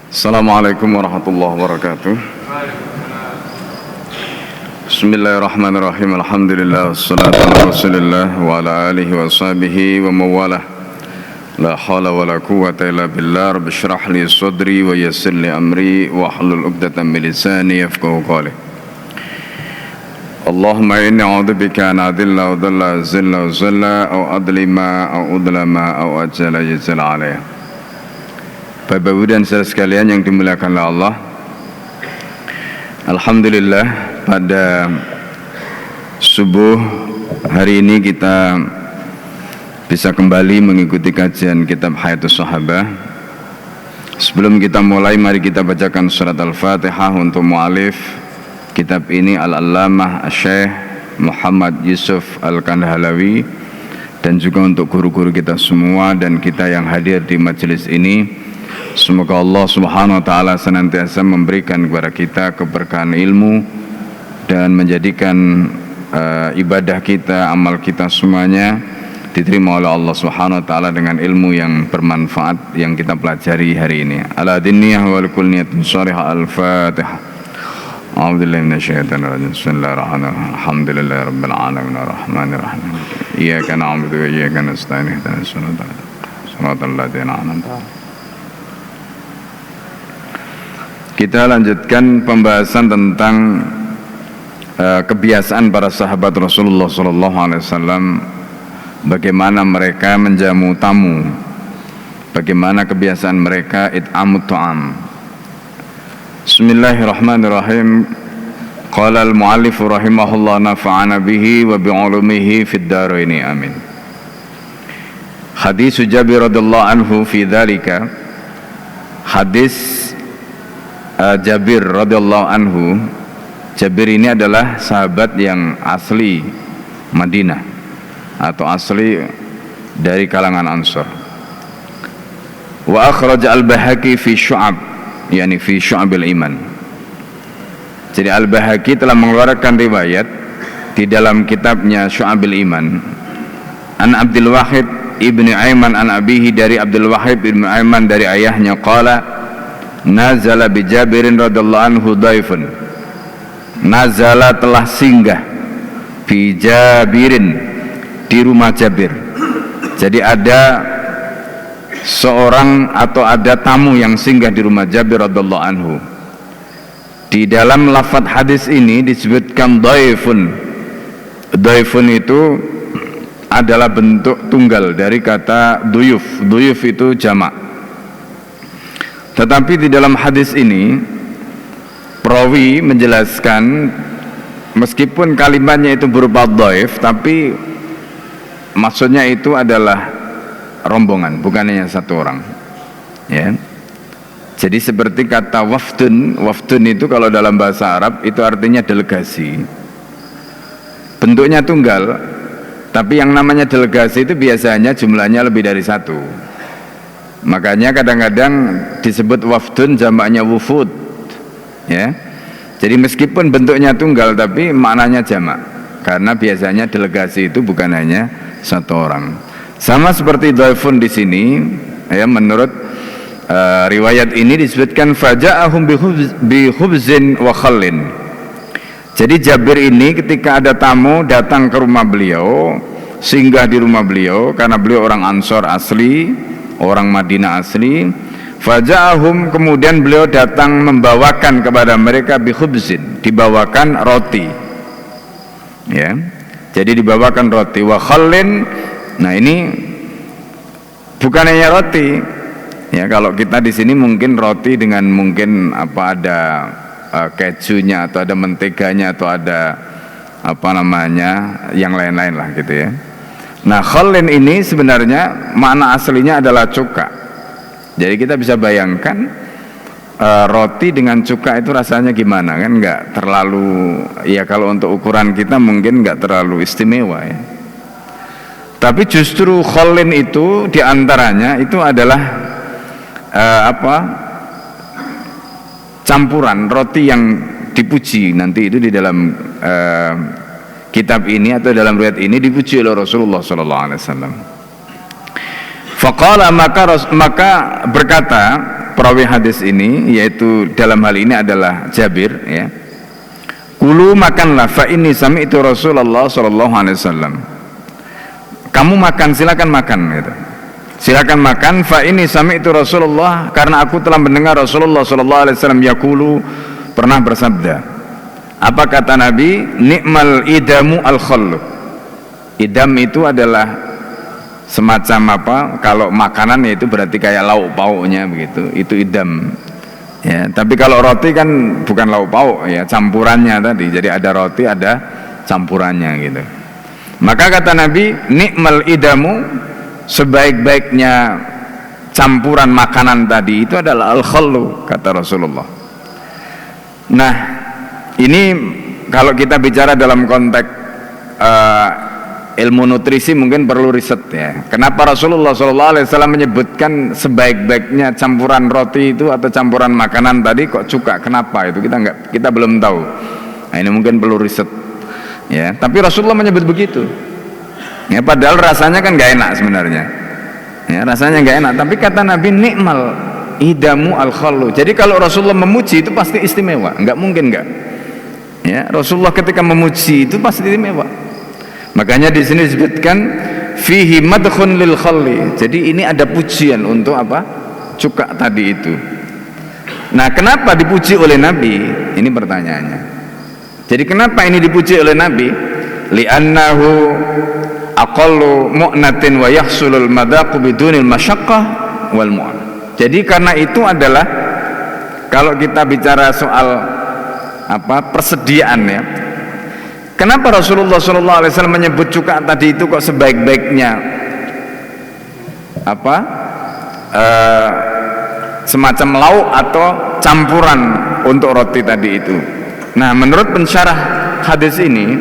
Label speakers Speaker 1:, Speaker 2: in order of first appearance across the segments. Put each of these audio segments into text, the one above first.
Speaker 1: Assalamualaikum warahmatullahi wabarakatuh. Bismillahirrahmanirrahim. Alhamdulillah wassalatu ala rasulillah wa ala alihi wa sahbihi wa mawalah. La hawla wa la quwwata illa billah. Rabbi shrah li sadri wa yassir li amri wa hlul 'uqdatam min lisani yafqahu qawli. Allahumma inni a'udzubika an adilla wa dhalla zilla wa zalla aw adlima aw udlama aw ajala yajala alayya. Bapak Ibu dan saudara sekalian yang dimuliakan oleh Allah, alhamdulillah pada subuh hari ini kita bisa kembali mengikuti kajian kitab Hayatus Sahabah. Sebelum kita mulai, mari kita bacakan surat Al-Fatihah untuk mu'alif kitab ini, Al-Allamah Syekh Muhammad Yusuf Al-Kandhalawi, dan juga untuk guru-guru kita semua dan kita yang hadir di majelis ini. Semoga Allah Subhanahu wa taala senantiasa memberikan kepada kita keberkahan ilmu dan menjadikan ibadah kita, amal kita semuanya diterima oleh Allah Subhanahu wa taala dengan ilmu yang bermanfaat yang kita pelajari hari ini. Ala dinniyah wal kulli niyatin shalihah. Al-Fatihah. A'udzubillahi minasyaitonir rajim. Bismillahirrahmanirrahim. Alhamdulillahirabbil alamin arrahmanir rahim. Iyyaka na'budu wa iyyaka nasta'in. Ihdinas siratal ladzina an'amta 'alaihim. Kita lanjutkan pembahasan tentang kebiasaan para sahabat Rasulullah SAW, bagaimana mereka menjamu tamu, bagaimana kebiasaan mereka it'amut ta'am. Bismillahirrahmanirrahim. Qala al-mu'allif rahimahullah nafa'ana bihi wa bi'ulumihi fid daraini amin. Hadis Jabir radhiyallahu anhu fi dzalika. Hadis Jabir radhiyallahu anhu. Jabir ini adalah sahabat yang asli Madinah atau asli dari kalangan Ansar. Wa akhraj al-Baihaqi fi Syu'ab, yakni fi Syu'abil Iman. Jadi al-Baihaqi telah mengeluarkan riwayat di dalam kitabnya Syu'abil Iman an Abdul Wahid ibni Aiman an abihi, dari Abdul Wahid ibni Aiman dari ayahnya, qala nazala bi Jabirin radhiyallahu anhu daifun. Nazala telah singgah bi Jabirin, di rumah Jabir. Jadi ada seorang atau ada tamu yang singgah di rumah Jabir radhiyallahu anhu. Di dalam lafaz hadis ini disebutkan daifun. Daifun itu adalah bentuk tunggal dari kata duyuf. Duyuf itu jamak. Tetapi di dalam hadis ini perawi menjelaskan meskipun kalimatnya itu berupa dhaif, tapi maksudnya itu adalah rombongan, bukan hanya satu orang, ya. Jadi seperti kata wafdun. Wafdun itu kalau dalam bahasa Arab itu artinya delegasi, bentuknya tunggal, tapi yang namanya delegasi itu biasanya jumlahnya lebih dari satu. Makanya kadang-kadang disebut wafdun, jamaknya wufud, ya. Jadi meskipun bentuknya tunggal tapi maknanya jamak, karena biasanya delegasi itu bukan hanya satu orang. Sama seperti dhaifun di sini, ya, menurut riwayat ini disebutkan faja'ahum bi khubzin wa khallin. Jadi Jabir ini ketika ada tamu datang ke rumah beliau, singgah di rumah beliau karena beliau orang Ansor asli, orang Madinah asli. Faja'ahum, kemudian beliau datang membawakan kepada mereka bi khubzin, dibawakan roti, ya. Jadi dibawakan roti, wa khallin. Nah ini bukan hanya roti, ya. Kalau kita di sini mungkin roti dengan mungkin apa ada kejunya atau ada menteganya atau ada apa namanya yang lain-lain lah gitu, ya. Nah khallin ini sebenarnya makna aslinya adalah cuka. Jadi kita bisa bayangkan roti dengan cuka itu rasanya gimana, kan? Nggak terlalu, ya kalau untuk ukuran kita mungkin nggak terlalu istimewa, ya. Tapi justru khallin itu diantaranya itu adalah campuran roti yang dipuji. Nanti itu di dalam kitab ini atau dalam riwayat ini dipuji oleh Rasulullah SAW. Faqala, maka berkata perawi hadis ini, yaitu dalam hal ini adalah Jabir, ya. Kulu makanlah, fa inni sami'tu Rasulullah sallallahu alaihi wasallam. Kamu makan, silakan makan, gitu. Silakan makan, fa inni sami'tu Rasulullah, karena aku telah mendengar Rasulullah sallallahu alaihi wasallam yaqulu, pernah bersabda. Apa kata Nabi? Ni'mal idamu al-khallu. Idam itu adalah semacam apa, kalau makanan itu berarti kayak lauk pauknya begitu, itu idam, ya. Tapi kalau roti kan bukan lauk pauk, ya, campurannya tadi. Jadi ada roti, ada campurannya gitu. Maka kata Nabi, nikmal idamu, sebaik-baiknya campuran makanan tadi itu adalah al-khallu, kata Rasulullah. Nah, ini kalau kita bicara dalam konteks ilmu nutrisi mungkin perlu riset, ya. Kenapa Rasulullah SAW menyebutkan sebaik-baiknya campuran roti itu atau campuran makanan tadi kok cuka? Kenapa itu kita belum tahu. Nah, ini mungkin perlu riset, ya. Tapi Rasulullah menyebut begitu, ya. Padahal rasanya kan nggak enak sebenarnya, ya. Rasanya nggak enak. Tapi kata Nabi nikmal idamu al khallu. Jadi kalau Rasulullah memuji itu pasti istimewa, nggak mungkin nggak. Ya, Rasulullah ketika memuji itu pasti istimewa. Makanya di sini disebutkan fihi madkhun lil khalli. Jadi ini ada pujian untuk apa? Cuka tadi itu. Nah, kenapa dipuji oleh Nabi? Ini pertanyaannya. Jadi kenapa ini dipuji oleh Nabi? Li'annahu aqallu mu'natin wa yahsulul madaqu bidunil masyaqqah wal mu'an. Jadi karena itu adalah, kalau kita bicara soal apa, persediaan, ya. Kenapa Rasulullah SAW menyebut cuka tadi itu kok sebaik-baiknya apa, semacam lauk atau campuran untuk roti tadi itu? Nah, menurut pensyarah hadis ini,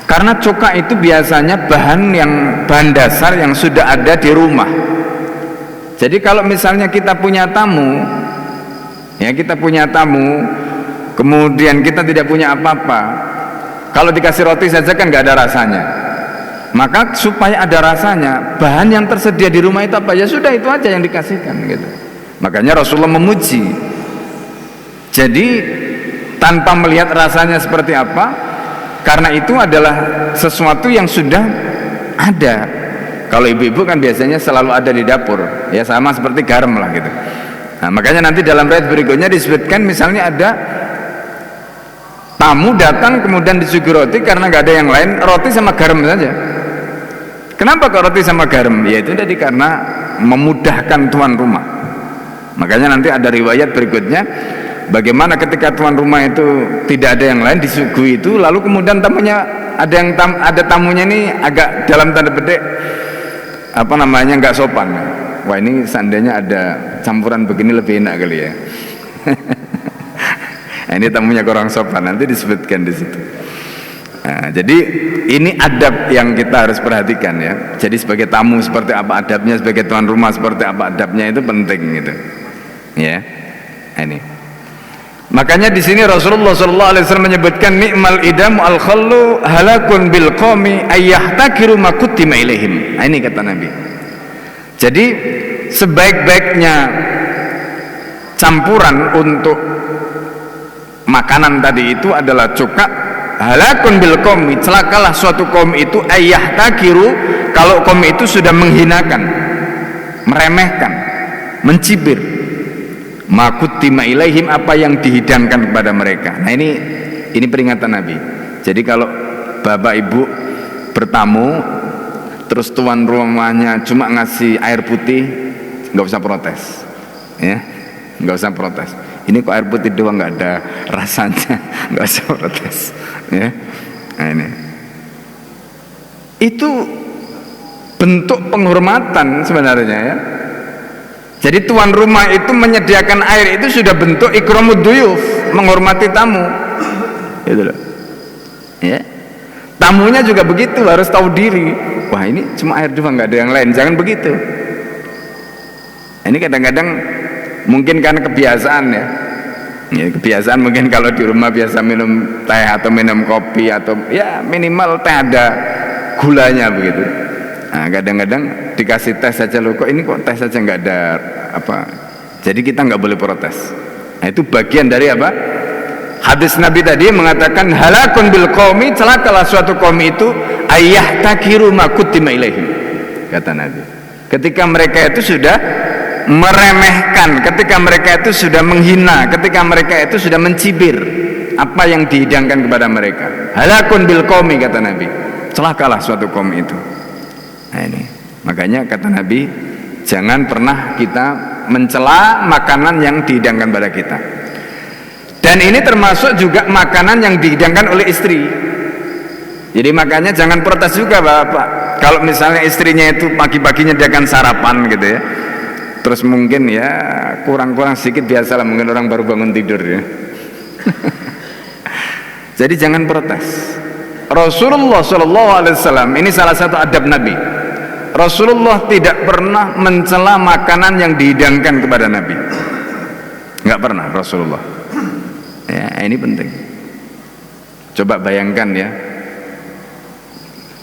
Speaker 1: karena cuka itu biasanya bahan dasar yang sudah ada di rumah. Jadi kalau misalnya kita punya tamu, ya, kita punya tamu, kemudian kita tidak punya apa-apa, kalau dikasih roti saja kan nggak ada rasanya. Maka supaya ada rasanya, bahan yang tersedia di rumah itu apa? Ya sudah, itu aja yang dikasihkan, gitu. Makanya Rasulullah memuji. Jadi tanpa melihat rasanya seperti apa, karena itu adalah sesuatu yang sudah ada. Kalau ibu-ibu kan biasanya selalu ada di dapur, ya, sama seperti garam lah, gitu. Nah, makanya nanti dalam riwayat berikutnya disebutkan, misalnya ada tamu datang kemudian disuguhi roti, karena nggak ada yang lain, roti sama garam saja. Kenapa kok roti sama garam? Ya itu tadi karena memudahkan tuan rumah. Makanya nanti ada riwayat berikutnya, bagaimana ketika tuan rumah itu tidak ada yang lain, disuguhi itu, lalu kemudian tamunya ada tamunya ini agak dalam tanda petik apa namanya, nggak sopan. Wah, ini seandainya ada campuran begini lebih enak kali, ya. Nah, ini tamunya kurang sopan, nanti disebutkan di situ. Nah, jadi ini adab yang kita harus perhatikan, ya. Jadi sebagai tamu seperti apa adabnya, sebagai tuan rumah seperti apa adabnya, itu penting, gitu, ya. Ini. Makanya di sini Rasulullah SAW menyebutkan nikmal idam al khallu halakun bil qawmi ayyahtakiru ma kuttima ilaihim. Nah, ini kata Nabi. Jadi sebaik-baiknya campuran untuk makanan tadi itu adalah cuka. Halakun bil qaumi, celakalah suatu kaum itu, ayyahtakiru, kalau kaum itu sudah menghinakan, meremehkan, mencibir makutima ilaihim, apa yang dihidangkan kepada mereka. Nah, ini peringatan Nabi. Jadi kalau bapak ibu bertamu terus tuan rumahnya cuma ngasih air putih, nggak usah protes, ya, nggak usah protes. Ini kok air putih doang, nggak ada rasanya, nggak usah protes, ya. Nah, ini itu bentuk penghormatan sebenarnya, ya. Jadi tuan rumah itu menyediakan air itu sudah bentuk ikramud duyuf, menghormati tamu, gitu loh, ya. Tamunya juga begitu, harus tahu diri. Wah, ini cuma air doang, nggak ada yang lain, jangan begitu. Ini kadang-kadang mungkin karena kebiasaan, ya. Ya, kebiasaan mungkin kalau di rumah biasa minum teh atau minum kopi, atau ya minimal teh ada gulanya begitu. Nah, kadang-kadang dikasih teh saja, loh, kok ini kok teh saja nggak ada apa Jadi kita nggak boleh protes. Nah, itu bagian dari apa? Hadis Nabi tadi mengatakan halakun bil qaumi, celakalah suatu kaum itu ayah takiru ma kutima ilaihim, kata Nabi. Ketika mereka itu sudah meremehkan, ketika mereka itu sudah menghina, ketika mereka itu sudah mencibir apa yang dihidangkan kepada mereka. Halakun bil qaumi, kata Nabi, celakalah suatu kaum itu. Nah ini, makanya kata Nabi, jangan pernah kita mencela makanan yang dihidangkan pada kita. Dan ini termasuk juga makanan yang dihidangkan oleh istri. Jadi makanya jangan protes juga Bapak. Kalau misalnya istrinya itu pagi-paginya dia akan sarapan gitu ya, terus mungkin ya kurang-kurang sedikit, biasalah mungkin orang baru bangun tidur ya. Jadi jangan protes. Rasulullah SAW, ini salah satu adab Nabi. Rasulullah tidak pernah mencela makanan yang dihidangkan kepada Nabi. Nggak pernah Rasulullah. Ya, ini penting. Coba bayangkan ya,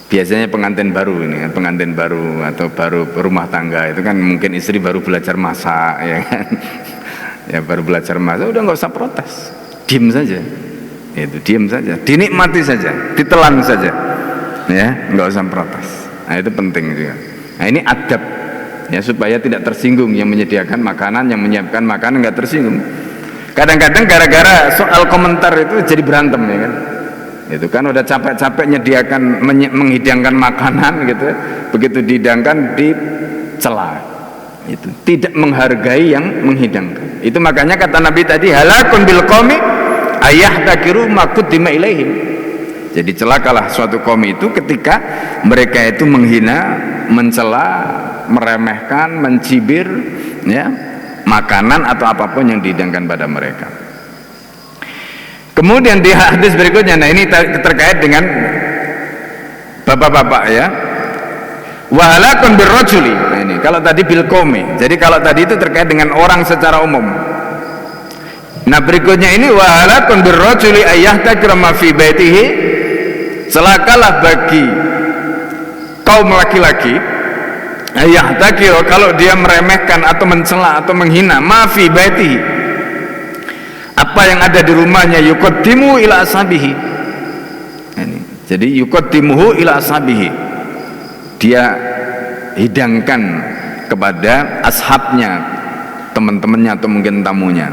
Speaker 1: biasanya pengantin baru ini, pengantin baru atau baru rumah tangga itu kan mungkin istri baru belajar masak, ya kan? Ya baru belajar masak, udah nggak usah protes, diem saja, itu diem saja, dinikmati saja, ditelan saja, ya nggak usah protes. Nah itu penting juga. Nah ini adab ya, supaya tidak tersinggung yang menyediakan makanan, yang menyiapkan makanan nggak tersinggung. Kadang-kadang gara-gara soal komentar itu jadi berantem ya kan. Itu kan udah capek-capek menyediakan, menghidangkan makanan gitu, begitu dihidangkan dicela. Itu tidak menghargai yang menghidangkan. Itu makanya kata Nabi tadi halakun bil qaumi ayah takiru makutima ilaihim. Jadi celakalah suatu kaum itu ketika mereka itu menghina, mencela, meremehkan, mencibir ya makanan atau apapun yang dihidangkan pada mereka. Kemudian di hadis berikutnya, nah ini terkait dengan bapak-bapak ya. Wa halakun birrajuli. Nah ini kalau tadi bil qaumi. Jadi kalau tadi itu terkait dengan orang secara umum. Nah berikutnya ini wa halakun birrajuli ayyahtakirama fi baitihi. Celakalah bagi kaum laki-laki ayyahtakir, kalau dia meremehkan atau mencela atau menghina ma fi baitihi, apa yang ada di rumahnya, yuqaddimu ila ashabihi. Ini. Jadi yuqaddimuhu ila ashabihi, dia hidangkan kepada ashabnya, teman-temannya atau mungkin tamunya.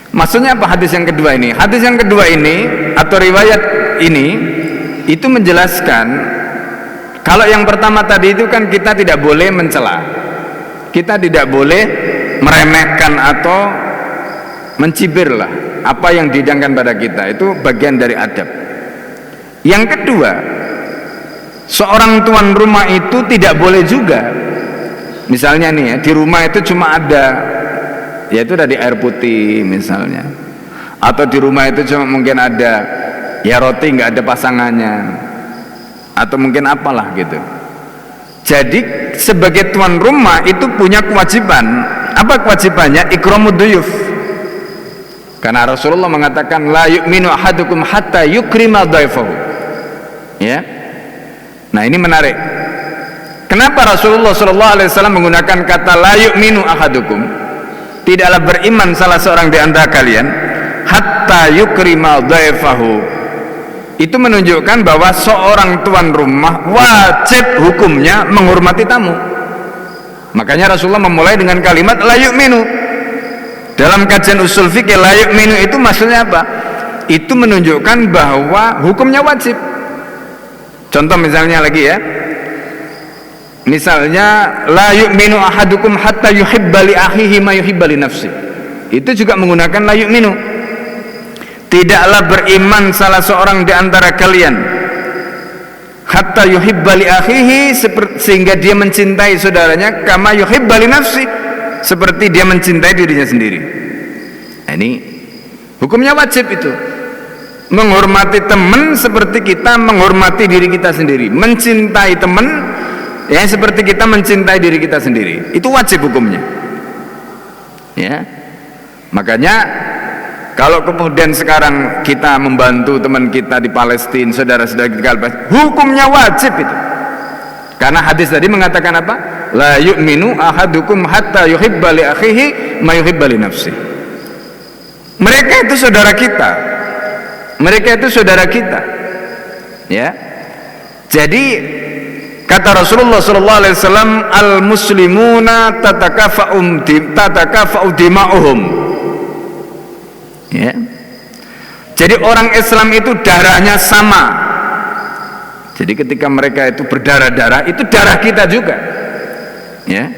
Speaker 1: Maksudnya apa hadis yang kedua ini? Hadis yang kedua ini atau riwayat ini itu menjelaskan, kalau yang pertama tadi itu kan kita tidak boleh mencela, kita tidak boleh meremehkan atau mencibir lah apa yang dihidangkan pada kita, itu bagian dari adab. Yang kedua, seorang tuan rumah itu tidak boleh juga, misalnya nih ya, di rumah itu cuma ada, yaitu dari air putih misalnya, atau di rumah itu cuma mungkin ada ya roti nggak ada pasangannya, atau mungkin apalah gitu. Jadi sebagai tuan rumah itu punya kewajiban. Apa kewajibannya? Ikramud duyuf. Karena Rasulullah mengatakan la yu'minu ahadukum hatta yukrima dhaifahu. Ya. Nah, ini menarik. Kenapa Rasulullah SAW menggunakan kata la yu'minu ahadukum? Tidaklah beriman salah seorang di antara kalian hatta yukrima dhaifahu. Itu menunjukkan bahwa seorang tuan rumah wajib hukumnya menghormati tamu. Makanya Rasulullah memulai dengan kalimat la yu'minu. Dalam kajian usul fikih, la yu'minu itu maksudnya apa? Itu menunjukkan bahwa hukumnya wajib. Contoh misalnya lagi ya, misalnya la yu'minu ahadukum hatta yuhibba li akhihi ma yuhibba li nafsi. Itu juga menggunakan la yu'minu. Tidaklah beriman salah seorang di antara kalian hatta yuhibba li akhihi, sehingga dia mencintai saudaranya kama yuhibba li nafsi, seperti dia mencintai dirinya sendiri. Nah, ini hukumnya wajib itu. Menghormati teman seperti kita menghormati diri kita sendiri. Mencintai teman ya seperti kita mencintai diri kita sendiri. Itu wajib hukumnya. Ya. Makanya kalau kemudian sekarang kita membantu teman kita di Palestina, saudara-saudara kita, hukumnya wajib itu. Karena hadis tadi mengatakan apa? la yu'minu ahadukum hatta yuhibba li akhihi ma yuhibba li nafsihi. Mereka itu saudara kita. Mereka itu saudara kita. Ya. Jadi kata Rasulullah sallallahu alaihi wasallam, al-muslimuna tatakafa'u dima'uhum. Ya. Jadi orang Islam itu darahnya sama. Jadi ketika mereka itu berdarah-darah, itu darah kita juga. Ya.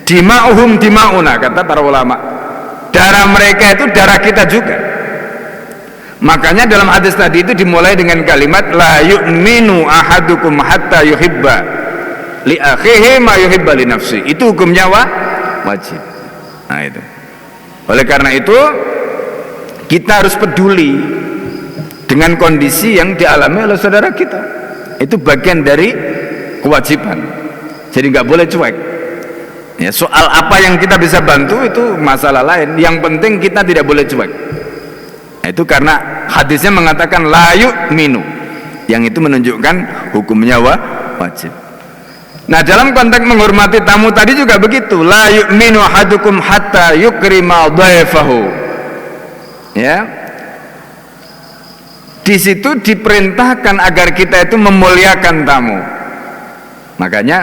Speaker 1: Dima'uhum dima'una, kata para ulama. Darah mereka itu darah kita juga. Makanya dalam hadis tadi itu dimulai dengan kalimat la yu'minu ahadukum hatta yuhibba li akhihi ma yuhibba li nafsi. Itu hukumnya wajib. Nah itu. Oleh karena itu kita harus peduli dengan kondisi yang dialami oleh saudara kita. Itu bagian dari kewajiban. Jadi nggak boleh cuek. Ya, soal apa yang kita bisa bantu itu masalah lain. Yang penting kita tidak boleh cuek. Nah, itu karena hadisnya mengatakan la yu'minu, yang itu menunjukkan hukumnya wajib. Nah, dalam konteks menghormati tamu tadi juga begitu. La yu'minu ahadukum hatta yukrima dhaifahu. Ya. Di situ diperintahkan agar kita itu memuliakan tamu. Makanya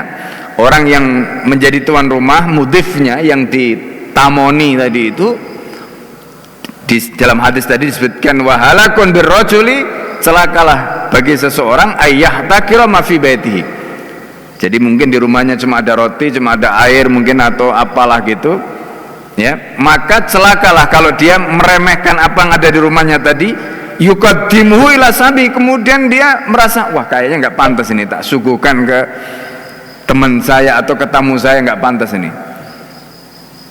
Speaker 1: orang yang menjadi tuan rumah, mudhifnya yang ditamoni tadi itu, di dalam hadis tadi disebutkan wahalakun birrajuli, celakalah bagi seseorang ayyah takira ma fi baitihi. Jadi mungkin di rumahnya cuma ada roti, cuma ada air mungkin atau apalah gitu. Ya, maka celakalah kalau dia meremehkan apa yang ada di rumahnya tadi, yuqaddimuhu ila sabi, kemudian dia merasa wah kayaknya nggak pantas ini tak suguhkan ke teman saya atau ke tamu saya, nggak pantas ini.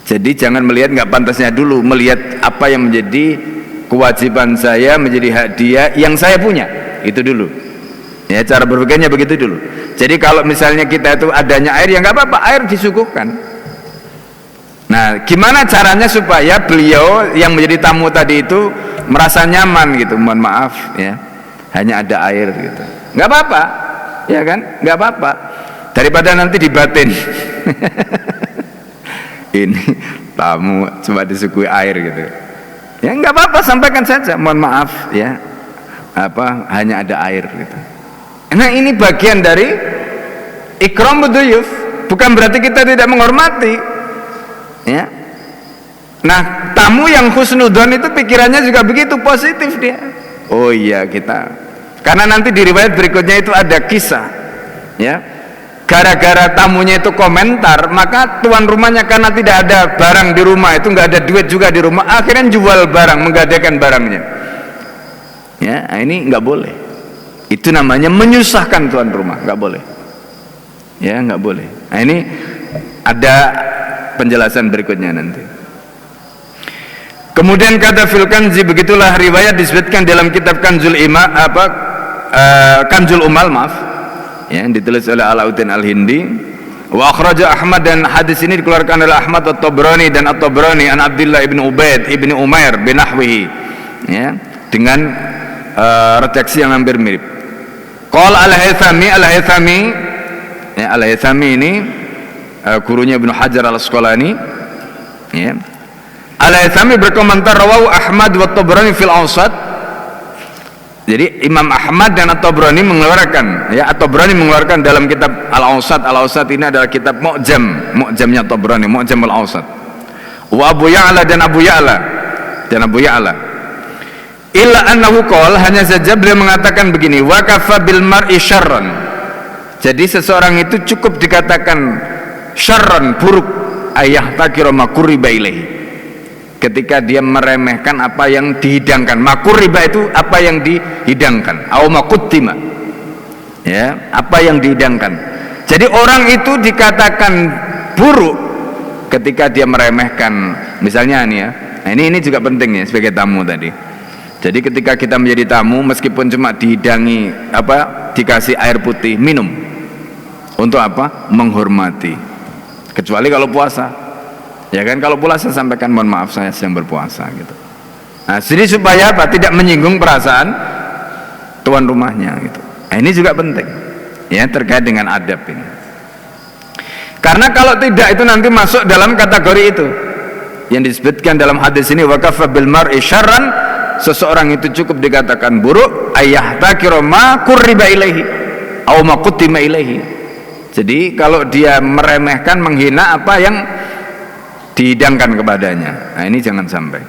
Speaker 1: Jadi jangan melihat nggak pantasnya dulu, melihat apa yang menjadi kewajiban saya, menjadi hak dia yang saya punya, itu dulu. Ya, cara berpikirnya begitu dulu. Jadi kalau misalnya kita itu adanya air, ya nggak apa-apa, air disuguhkan. Nah, gimana caranya supaya beliau yang menjadi tamu tadi itu merasa nyaman gitu? Mohon maaf ya, hanya ada air gitu. Nggak apa-apa, ya kan? Nggak apa-apa. Daripada nanti dibatin. Ini tamu cuma disuguhi air gitu. Ya nggak apa-apa, sampaikan saja. Mohon maaf ya, hanya ada air gitu. Nah, ini bagian dari ikram biduyuf, bukan berarti kita tidak menghormati. Ya. Nah, tamu yang husnudzon itu pikirannya juga begitu positif dia. Oh iya kita. Karena nanti di riwayat berikutnya itu ada kisah. Ya. Gara-gara tamunya itu komentar, maka tuan rumahnya karena tidak ada barang di rumah, itu nggak ada duit juga di rumah, akhirnya jual barang, menggadaikan barangnya. Ya, ini nggak boleh. Itu namanya menyusahkan tuan rumah, nggak boleh. Ya, nggak boleh. Nah, ini ada penjelasan berikutnya nanti. Kemudian kata fil kanzi, begitulah riwayat disebutkan dalam kitab Kanzul Kanzul Umal, maaf. Ya, ditulis oleh Alauddin Al-Hindi. Wa akhraja Ahmad, dan hadis ini dikeluarkan oleh Ahmad At-Tabrani dan At-Tabrani an Abdullah ibn Ubaid ibn Umair bin Nahwihi. Ya, dengan redaksi yang hampir mirip. Qala Al-Haythami ya, Al-Haythami ini gurunya Ibnu Hajar Al-Asqalani. Ya. Al-Haythami berkomentar rawahu Ahmad wa Tabrani fil Awsat. Jadi Imam Ahmad dan At-Tabrani mengeluarkan, ya, At-Tabrani mengeluarkan dalam kitab Al-Awsat. Al-Awsat ini adalah kitab Mu'jamnya Tabrani, Mu'jam Al-Awsat. Wa Abu Ya'la dan Abu Ya'la. Illa annahu qala, hanya saja beliau mengatakan begini, wa kafa bil mar'i syarran. Jadi seseorang itu cukup dikatakan syarran, buruk, ayah takira makuriba ilaihi, ketika dia meremehkan apa yang dihidangkan. Makuriba itu apa yang dihidangkan, au makutima, ya, apa yang dihidangkan. Jadi orang itu dikatakan buruk ketika dia meremehkan, misalnya nih ya. Nah, ini juga penting ya sebagai tamu tadi. Jadi ketika kita menjadi tamu, meskipun cuma dihidangi dikasih air putih, minum. Untuk apa? Menghormati. Kecuali kalau puasa. Ya kan, kalau puasa sampaikan mohon maaf saya sedang berpuasa gitu. Nah, jadi supaya apa? Tidak menyinggung perasaan tuan rumahnya gitu. Nah, ini juga penting. Ya, terkait dengan adab ini. Karena kalau tidak itu nanti masuk dalam kategori itu yang disebutkan dalam hadis ini, wa kafa bil mar'i syarran, seseorang itu cukup dikatakan buruk ayah takiru ma qurriba ilaihi aw ma quddima ilaihi. Jadi kalau dia meremehkan, menghina apa yang dihidangkan kepadanya, nah ini jangan sampai.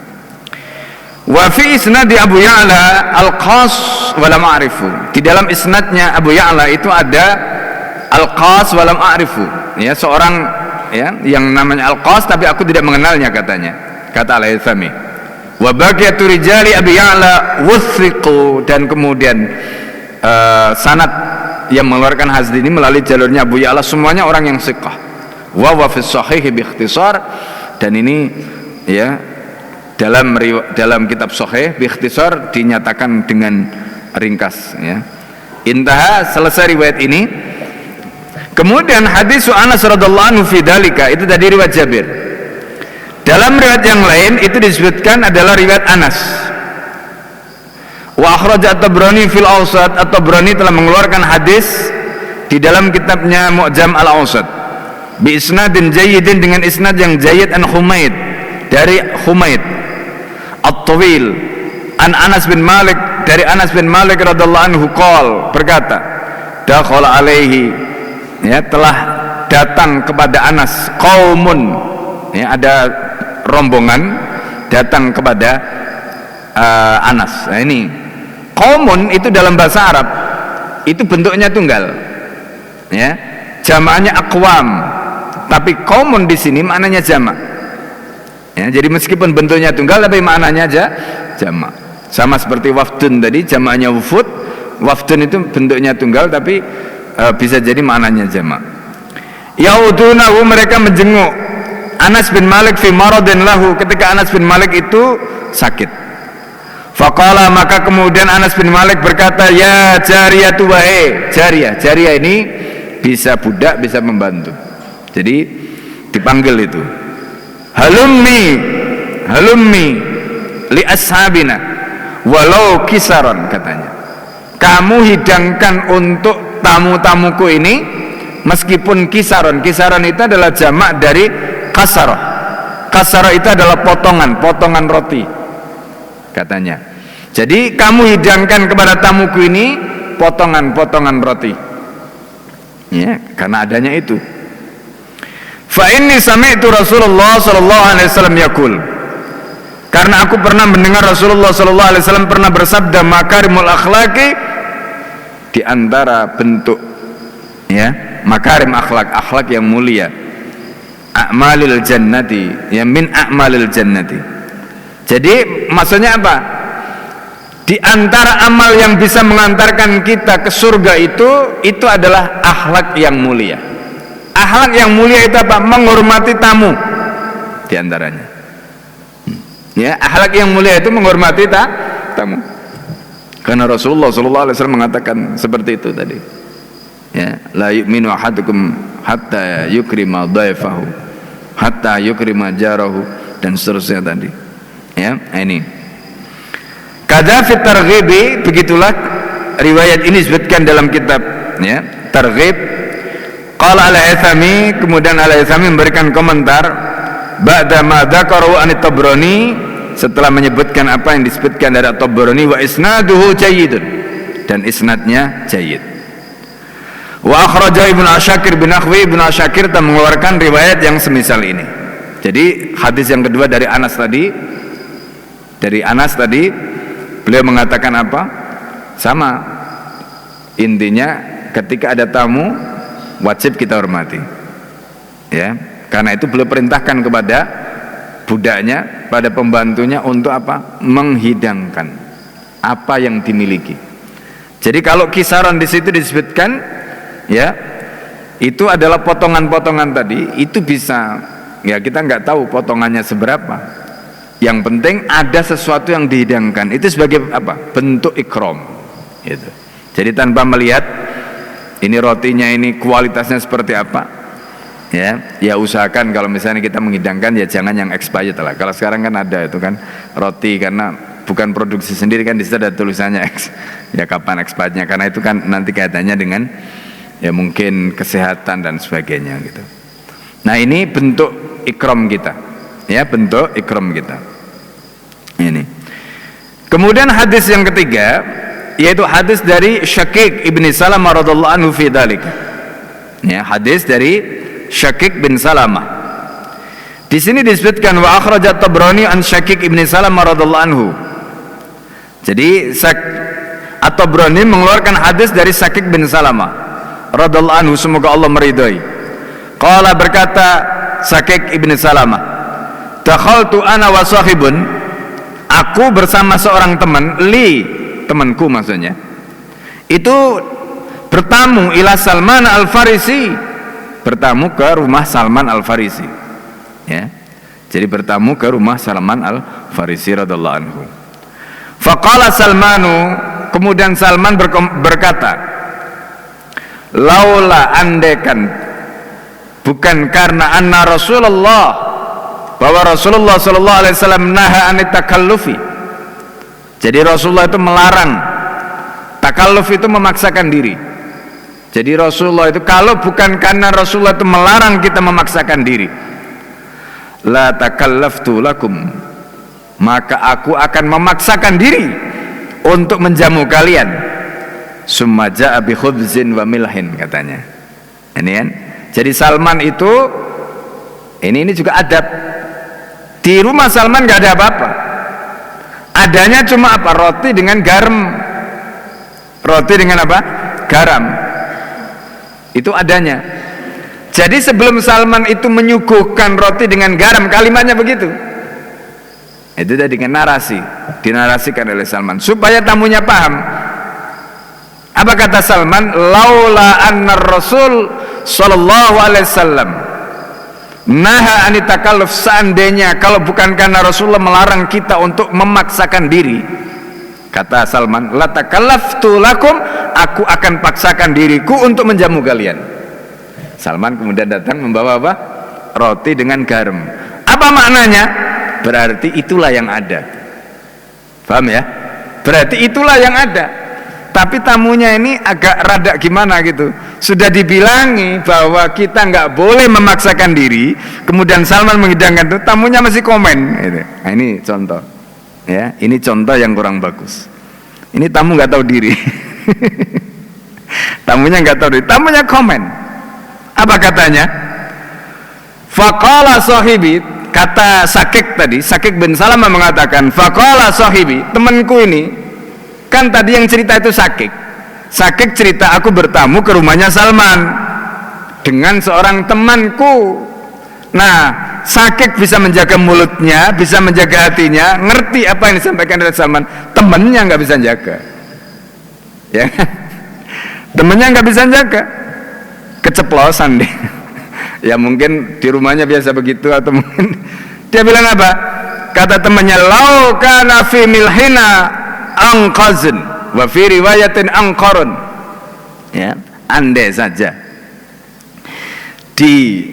Speaker 1: Wa fi isnadi Abu Ya'la al-Qas wa lam a'rifu, di dalam isnadnya Abu Ya'la itu ada al-Qas wa lam a'rifu, ya, seorang ya yang namanya al-Qas tapi aku tidak mengenalnya, katanya, kata Al-Haythami. Wa baqiyatu rijali Abi Ya'la wuthiqu, dan kemudian sanad yang mengeluarkan hadis ini melalui jalurnya Abu Ya'la semuanya orang yang thiqah. Wa fi sahih bi ikhtisar, dan ini ya dalam kitab sahih bi ikhtisar dinyatakan dengan ringkas, ya. Intaha, selesai riwayat ini. Kemudian hadis Anas radhiyallahu anhu fi dalika, itu tadi riwayat Jabir. Dalam riwayat yang lain itu disebutkan adalah riwayat Anas. Wa akhraj at-Tabrani fil Awsat, at-Tabrani telah mengeluarkan hadis di dalam kitabnya Mu'jam al-Awsat bi isnadin jayyidin, dengan isnad yang jayyid, an Humaid, dari Humaid at-Tawil, an Anas bin Malik, dari Anas bin Malik radhiyallahu anhu qol, berkata, dakhala alaihi, ya, telah datang kepada Anas qaumun, ya, ada rombongan datang kepada Anas. Nah ini qaumun itu dalam bahasa Arab itu bentuknya tunggal, ya, jamaahnya aqwam, tapi qaumun di sini maknanya jamak, ya, jadi meskipun bentuknya tunggal tapi maknanya aja jamak, sama seperti wafdun tadi, jamaahnya wufud. Wafdun itu bentuknya tunggal tapi bisa jadi maknanya jamak. Yaudunahu, mereka menjenguk Anas bin Malik fi maradin lahu, ketika Anas bin Malik itu sakit. Faqala, maka kemudian Anas bin Malik berkata, ya jariyatu, wahai jariyah. Jariyah ini bisa budak, bisa membantu. Jadi dipanggil itu, halummi li ashabina walau kisaron, katanya, kamu hidangkan untuk tamu-tamuku ini meskipun kisaron. Kisaron itu adalah jamak dari kasarah. Kasarah itu adalah potongan roti, katanya. Jadi kamu hidangkan kepada tamuku ini potongan roti, ya, karena adanya itu. Fa inni sami'tu Rasulullah sallallahu alaihi wasallam yaqul, karena aku pernah mendengar Rasulullah sallallahu alaihi wasallam pernah bersabda, makarimul akhlaqi, di antara bentuk, ya, makarim akhlak yang mulia, a'malil jannati, ya, min a'malil jannati. Jadi maksudnya apa? Di antara amal yang bisa mengantarkan kita ke surga itu adalah akhlak yang mulia. Akhlak yang mulia itu apa? Menghormati tamu, di antaranya. Ya, akhlak yang mulia itu menghormati tamu. Karena Rasulullah sallallahu alaihi wasallam mengatakan seperti itu tadi. Ya, la yu'minu ahadukum hatta yukrima dhaifahu, hatta yukrima jarahu, dan seterusnya tadi. Ya, ini. Kada fit targhibi, begitulah riwayat ini disebutkan dalam kitab, ya, Targhib. Qala Al-Haythami, kemudian Al-Haythami memberikan komentar, ba'da ma dzakaru an Tabrani, setelah menyebutkan apa yang disebutkan dari Tabrani, wa isnaduhu jayyidun, dan isnadnya jayyid. Wa akhraja Ibnu Asyakir bin Akhwi, Ibnu Asyakir telah mengeluarkan riwayat yang semisal ini. Jadi hadis yang kedua dari Anas tadi, beliau mengatakan apa? Sama, intinya ketika ada tamu wajib kita hormati, ya, karena itu beliau perintahkan kepada budaknya, pada pembantunya untuk apa? Menghidangkan apa yang dimiliki. Jadi kalau kisaran di situ disebutkan, ya, itu adalah potongan-potongan tadi, itu bisa, ya, kita nggak tahu potongannya seberapa. Yang penting ada sesuatu yang dihidangkan, itu sebagai apa? Bentuk ikram, gitu. Jadi tanpa melihat ini rotinya ini kualitasnya seperti apa, ya usahakan kalau misalnya kita menghidangkan, ya jangan yang expired lah. Kalau sekarang kan ada itu kan roti, karena bukan produksi sendiri kan, di situ ada tulisannya ya kapan expirednya, karena itu kan nanti kaitannya dengan, ya, mungkin kesehatan dan sebagainya, gitu. Nah, ini bentuk ikram kita. Ya, bentuk ikram kita. Ini. Kemudian hadis yang ketiga, yaitu hadis dari Syakik ibni Salamah radhiallahu anhu fi dzalik. Ya, hadis dari Syakik bin Salamah. Di sini disebutkan wa akhrajat Tabrani an Syakik ibni Salamah radhiallahu anhu. Jadi At-Tabrani mengeluarkan hadis dari Syakik bin Salamah radhiallahu anhu, semoga Allah meridhai. Qala, berkata Syakik ibni Salamah, dakhaltu ana wa sahibun, aku bersama seorang teman, temanku maksudnya, itu bertamu ila Salman Al-Farisi, bertamu ke rumah Salman Al-Farisi. Ya. Jadi bertamu ke rumah Salman Al-Farisi radhiallahu anhu. Faqala Salmanu, kemudian Salman berkata, laula andekan, bukan karena anna Rasulullah, bahwa Rasulullah sallallahu alaihi wasallam naha anit takallufi. Jadi Rasulullah itu melarang. Takalluf itu memaksakan diri. Jadi Rasulullah itu, kalau bukan karena Rasulullah itu melarang kita memaksakan diri, la takallaftu lakum, maka aku akan memaksakan diri untuk menjamu kalian. Summa ja'a bi khubzin wa milhin, katanya. Ini kan. Jadi Salman itu, ini juga adab. Di rumah Salman gak ada apa-apa. Adanya cuma apa? Roti dengan garam. Roti dengan apa? Garam. Itu adanya. Jadi sebelum Salman itu menyuguhkan roti dengan garam, kalimatnya begitu. Itu tadi dengan narasi, dinarasikan oleh Salman supaya tamunya paham. Apa kata Salman? Laula anna Rasul sallallahu alaihi wasallam naha anit takalluf, seandainya kalau bukan karena Rasulullah melarang kita untuk memaksakan diri, kata Salman, la takallaftu lakum, aku akan paksakan diriku untuk menjamu kalian. Salman kemudian datang membawa apa? Roti dengan garam. Apa maknanya? Berarti itulah yang ada. Paham ya? Berarti itulah yang ada. Tapi tamunya ini agak rada gimana gitu. Sudah dibilangi bahwa kita nggak boleh memaksakan diri, kemudian Salman menghidangkan itu, tamunya masih komen gitu. Nah, ini contoh. Ya, ini contoh yang kurang bagus. Ini tamu nggak tahu diri. Tamunya nggak tahu diri. Tamunya komen. Apa katanya? Faqala sahibi, kata Syakik tadi, Syakik bin Salamah mengatakan, faqala sahibi, temanku ini, kan tadi yang cerita itu Syakik. Syakik cerita, aku bertamu ke rumahnya Salman dengan seorang temanku. Nah, Syakik bisa menjaga mulutnya, bisa menjaga hatinya, ngerti apa yang disampaikan oleh Salman. Temannya nggak bisa jaga, ya, temannya nggak bisa jaga, keceplosan deh. Ya mungkin di rumahnya biasa begitu, atau mungkin dia bilang apa? Kata temannya, lau kana fi milhina angqazun wa fi riwayatin angqarun. Ya, andai saja di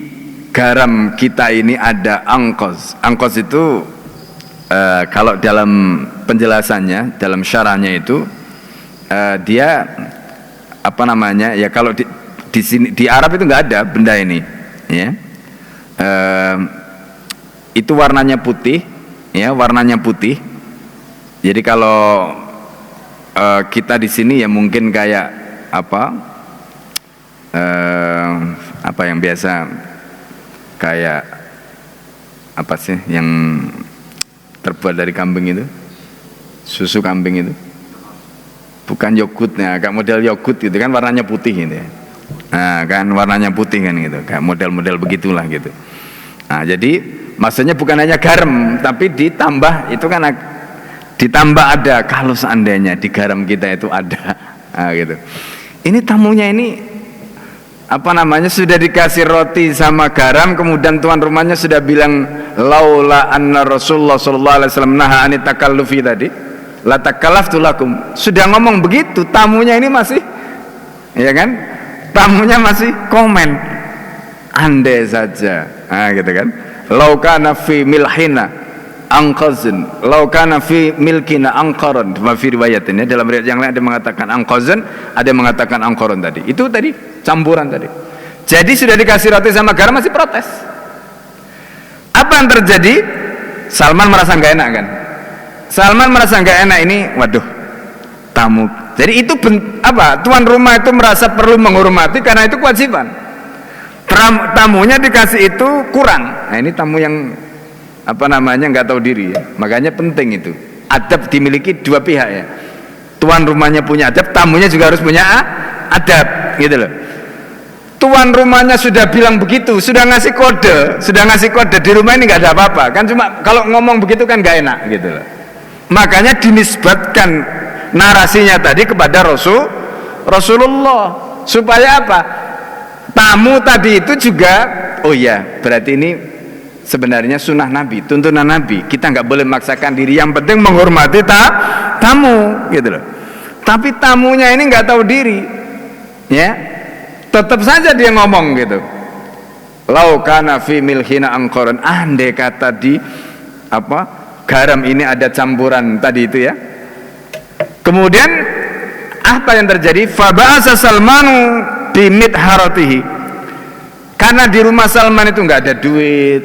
Speaker 1: garam kita ini ada angqaz. Angqaz itu kalau dalam penjelasannya, dalam syarahnya itu dia apa namanya? Ya kalau di sini di Arab itu nggak ada benda ini, ya. Itu warnanya putih, ya, warnanya putih. Jadi kalau kita di sini ya mungkin kayak apa yang biasa kayak apa sih yang terbuat dari kambing itu, susu kambing itu, bukan yogurtnya, kayak model yogurt gitu kan, warnanya putih gitu ya. Nah kan warnanya putih kan gitu, kayak model-model begitulah gitu. Nah jadi maksudnya bukan hanya garam, tapi ditambah itu kan, ditambah ada, kalau seandainya di garam kita itu ada, nah, gitu. Ini tamunya ini apa namanya, sudah dikasih roti sama garam, kemudian tuan rumahnya sudah bilang laula anna Rasulullah sallallahu alaihi wasallam naha anit takallufi tadi, la takallaftu lakum. Sudah ngomong begitu, tamunya ini masih, ya kan? Tamunya masih komen. Andai saja, nah, gitu kan? Lau kana fi milhina angqazun, lau kana fi milkina angqaran. Fi riwayatin, dalam riwayat yang lain ada mengatakan angqazun, ada yang mengatakan angqaran tadi. Itu tadi campuran tadi. Jadi sudah dikasih roti sama garam masih protes. Apa yang terjadi? Salman merasa nggak enak kan? Salman merasa nggak enak ini, waduh, tamu. Jadi itu tuan rumah itu merasa perlu menghormati karena itu kewajiban. Tamunya dikasih itu kurang. Nah ini tamu yang nggak tahu diri ya. Makanya penting itu. Adab dimiliki dua pihak ya. Tuan rumahnya punya adab, tamunya juga harus punya adab, gitu loh. Tuan rumahnya sudah bilang begitu, sudah ngasih kode di rumah ini nggak ada apa-apa, kan cuma kalau ngomong begitu kan nggak enak, gitu loh. Makanya dinisbatkan narasinya tadi kepada Rasulullah supaya apa? Tamu tadi itu juga, oh iya, berarti ini sebenarnya sunnah Nabi, tuntunan Nabi. Kita nggak boleh memaksakan diri, yang penting menghormati tamu, gitu loh. Tapi tamunya ini nggak tahu diri, ya. Tetap saja dia ngomong gitu. Lau kana fi milhina angkoran, andai kata di garam ini ada campuran tadi itu ya. Kemudian apa yang terjadi? Faba'asa Salmanu bimidharatihi. Karena di rumah Salman itu nggak ada duit.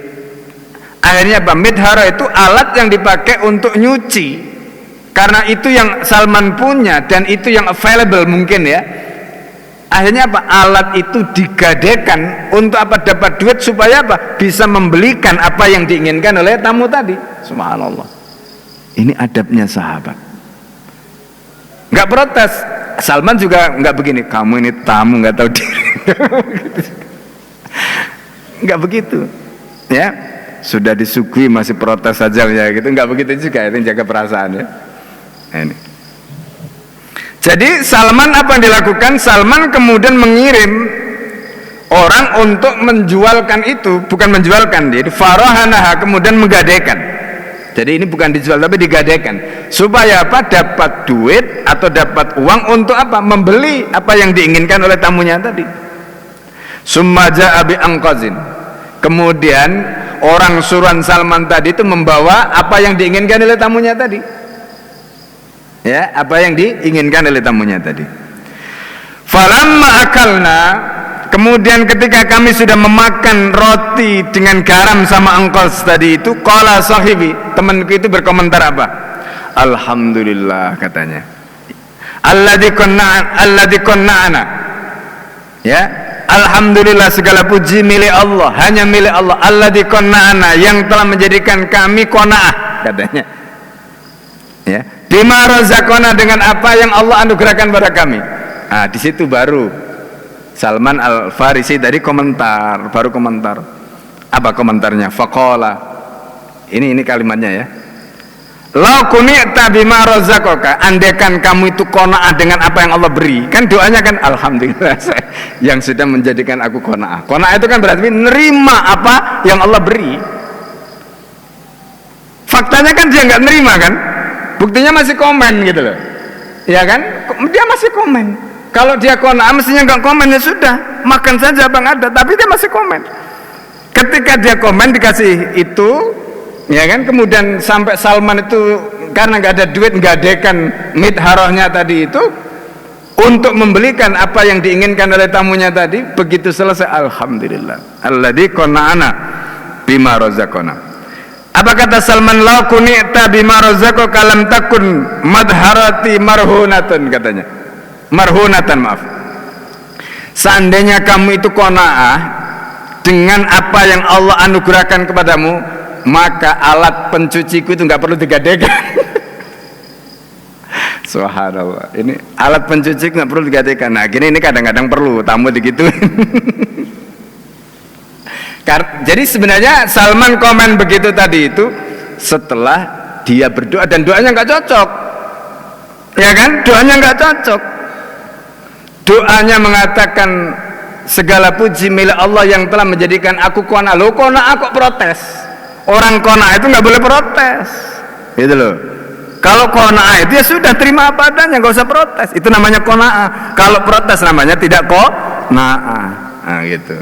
Speaker 1: Akhirnya midhara itu alat yang dipakai untuk nyuci. Karena itu yang Salman punya dan itu yang available mungkin ya. Akhirnya alat itu digadekan untuk dapat duit supaya bisa membelikan apa yang diinginkan oleh tamu tadi. Subhanallah. Ini adabnya sahabat. Nggak protes. Salman juga nggak begini. Kamu ini tamu nggak tahu diri. Nggak begitu. Ya, sudah disuguhi masih protes saja ya gitu. Nggak begitu juga. Itu jaga perasaan ya. Ini. Jadi Salman apa yang dilakukan? Salman kemudian mengirim orang untuk menjualkan itu, bukan menjualkan, jadi farahanaha, kemudian menggadaikan. Jadi ini bukan dijual tapi digadaikan supaya dapat duit atau dapat uang untuk membeli apa yang diinginkan oleh tamunya tadi. Summa jaa bi anqazin. Kemudian orang suruhan Salman tadi itu membawa apa yang diinginkan oleh tamunya tadi. Ya, apa yang diinginkan oleh tamunya tadi. Falamma akalna, kemudian ketika kami sudah memakan roti dengan garam sama angkos tadi itu, qala sahibi, temanku itu berkomentar apa? Alhamdulillah katanya. Alladzi qanna'ana. Ya, alhamdulillah segala puji milik Allah, hanya milik Allah. Alladzi qanna'ana, yang telah menjadikan kami qanaah katanya. Ya. Bima razaqana, dengan apa yang Allah anugerahkan pada kami. Nah, di situ baru Salman Al-Farisi tadi komentar. Apa komentarnya? Faqala. Ini kalimatnya ya. Lau kunita bima razaqaka, andaikan kamu itu qanaah dengan apa yang Allah beri. Kan doanya kan alhamdulillah yang sudah menjadikan aku qanaah. Qanaah itu kan berarti nerima apa yang Allah beri. Faktanya kan dia nggak nerima kan? Buktinya masih komen gitu loh, ya kan? Dia masih komen. Kalau dia qanaah mestinya nggak komen, ya sudah, makan saja bang ada. Tapi dia masih komen. Ketika dia komen dikasih itu, ya kan? Kemudian sampai Salman itu karena nggak ada duit nggadekan midharahnya tadi itu untuk membelikan apa yang diinginkan oleh tamunya tadi. Begitu selesai, alhamdulillah. Alladzi qana'ana bima razaqana. Apa kata Salman? La kunita bima razaqaka lam takun madharati marhunatan, katanya. Marhunatan, maaf. Seandainya kamu itu qanaah dengan apa yang Allah anugerahkan kepadamu, maka alat pencuciku itu nggak perlu digadaikan. Subhanallah. Ini alat pencuci nggak perlu digadaikan. Nah, gini ini kadang-kadang perlu tamu digituin. Jadi sebenarnya Salman komen begitu tadi itu setelah dia berdoa dan doanya nggak cocok, ya kan? Doanya nggak cocok. Doanya mengatakan segala puji milik Allah yang telah menjadikan aku qanaah. Lo qanaah kok protes? Orang qanaah itu nggak boleh protes, gitu loh. Kalau qanaah itu ya sudah terima apa adanya, nggak usah protes. Itu namanya qanaah. Kalau protes namanya tidak qanaah. Nah, gitu.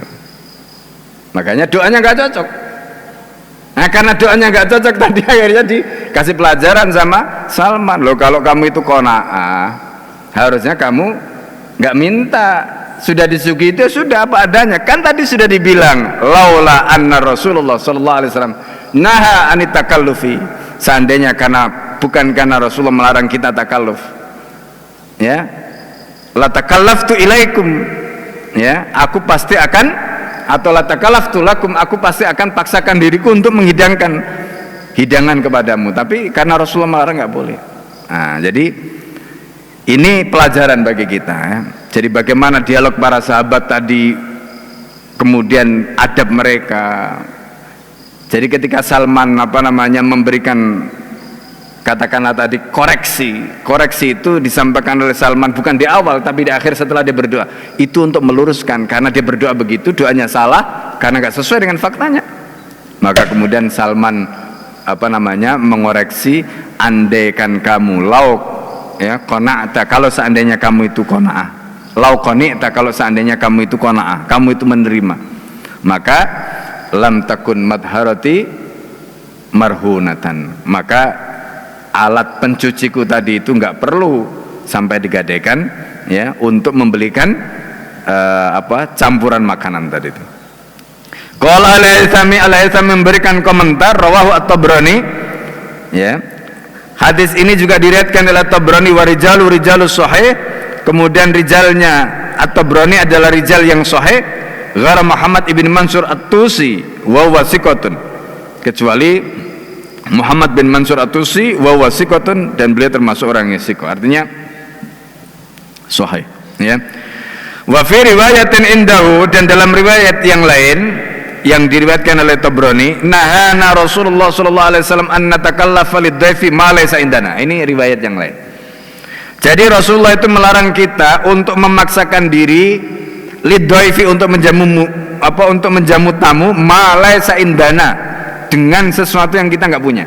Speaker 1: Makanya doanya nggak cocok. Nah, karena doanya nggak cocok tadi akhirnya dikasih pelajaran sama Salman. Loh, kalau kamu itu qanaah, harusnya kamu nggak minta sudah disuguhi itu sudah apa adanya. Kan tadi sudah dibilang laula anna Rasulullah sallallahu alaihi wasallam naha anit takallufi, seandainya bukan karena Rasulullah melarang kita takalluf, ya, la takallaftu ilaikum, ya, aku pasti akan, atau la takallaftu lakum, aku pasti akan paksakan diriku untuk menghidangkan hidangan kepadamu, tapi karena Rasulullah melarang nggak boleh. Nah, jadi ini pelajaran bagi kita, ya. Jadi bagaimana dialog para sahabat tadi, kemudian adab mereka. Jadi ketika Salman memberikan, katakanlah tadi, koreksi itu disampaikan oleh Salman bukan di awal tapi di akhir setelah dia berdoa. Itu untuk meluruskan, karena dia berdoa begitu, doanya salah karena nggak sesuai dengan faktanya. Maka kemudian Salman mengoreksi, andaikan kamu qana'ta, kalau seandainya kamu itu qana'ah, qani'ta, kalau seandainya kamu itu qana'ah, kamu itu menerima, maka lam takun madharati marhunatan, maka alat pencuciku tadi itu enggak perlu sampai digadaikan, ya, untuk membelikan campuran makanan tadi itu. Qala al-Haythami memberikan komentar, rawahu at-Tabrani, ya. Hadis ini juga diriwayatkan oleh Tabrani wa rijalus sahih, kemudian rijalnya At-Tabrani adalah rijal yang sahih, ghara Muhammad ibn Mansur At-Tusi wa huwa thiqatun, kecuali Muhammad bin Mansur At-Tusi wa huwa thiqatun, dan beliau termasuk orang yang thiqah, artinya sahih, ya. Wa fi riwayatin indahu, dan dalam riwayat yang lain yang diriwayatkan oleh Tabrani, nahana Rasulullah sallallahu alaihi wasallam an natakallafa lidhaifi ma laysa indana. Ini riwayat yang lain. Jadi Rasulullah itu melarang kita untuk memaksakan diri lidhaifi, untuk menjamu tamu, ma laysa indana, dengan sesuatu yang kita enggak punya.